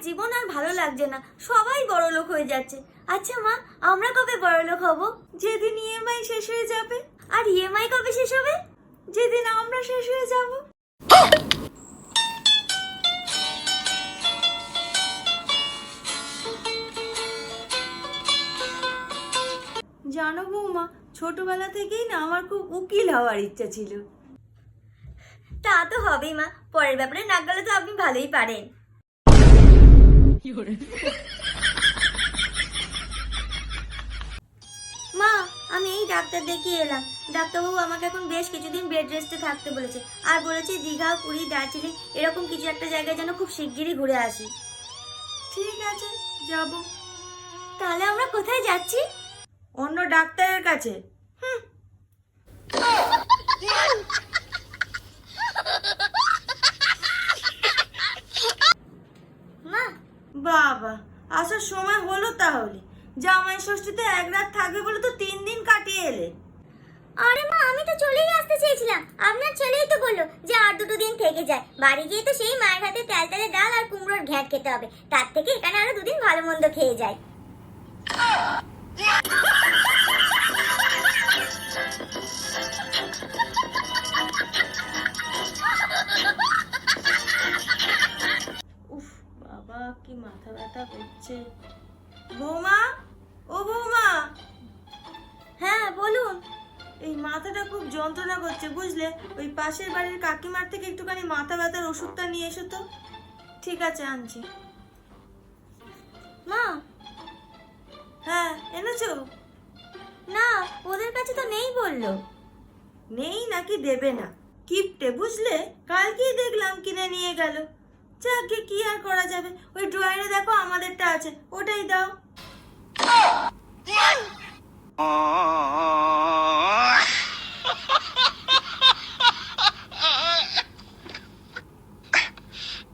জীবন আর ভালো লাগছে না, সবাই বড়লোক হয়ে যাচ্ছে। আচ্ছা মা, আমরা কবে বড়লোক হব? যেদিন ইএমআই শেষ হয়ে যাবে। আর ইএমআই কবে শেষ হবে? যেদিন আমরা শেষ হয়ে যাব। জানো বৌমা, ছোটবেলা থেকেই না আমার খুব উকিল হওয়ার ইচ্ছা ছিল। তা তো হবেই মা, পরের ব্যাপারে নাক গলা তো আপনি ভালোই পারেন। মা, আমি এই ডাক্তার দেখিয়ে এলাম। ডাক্তারবাবু আমাকে এখন বেশ কিছুদিন বেড রেস্টে থাকতে বলেছে, আর বলেছে দীঘা, পুরী, দার্জিলিং এরকম কিছু একটা জায়গায় যেন খুব শিগগিরই ঘুরে আসি। ঠিক আছে, যাব। তাহলে আমরা কোথায় যাচ্ছি? অন্য ডাক্তারের কাছে। মা, বাবা, আসার সময় হলো তাহলে। জামাই ষষ্ঠীতে এক রাত থাকবে বলে তো 3 দিন কাটিয়ে এলে। আরে মা, আমি তো চলেই আসতে চেয়েছিলাম, আপনার ছেলেই তো বললো যে আর 2 দিন থেকে যায়। বাড়ি গিয়ে তো সেই মায়ের হাতে তেলতেলে ডাল আর কুমড়োর ঘ্যাঁট খেতে হবে, তার থেকে এখানে আরো 2 দিন ভালো মন্দ খেয়ে যায়। উফ বাবা, কি মাথা ব্যথা করছে। বৌমা, ও বৌমা। হ্যাঁ বলুন। এই মাথাটা খুব যন্ত্রণা করছে বুঝলে, ওই পাশের বাড়ির কাকিমার থেকে একটুখানি মাথা ব্যথার ওষুধটা নিয়ে এসো তো। ঠিক আছে, আনছি। মা, হ্যাঁ, এনেছো? না, ওদের কাছে তো নেই বললো। নেই নাকি দেবে না, কিপটে বুঝলে, কালকেই দেখলাম কিনে নিয়ে গেল। যাকে কি আর করা যাবে, ওই ড্রয়ারে দেখো আমাদেরটা আছে, ওটাই দাও।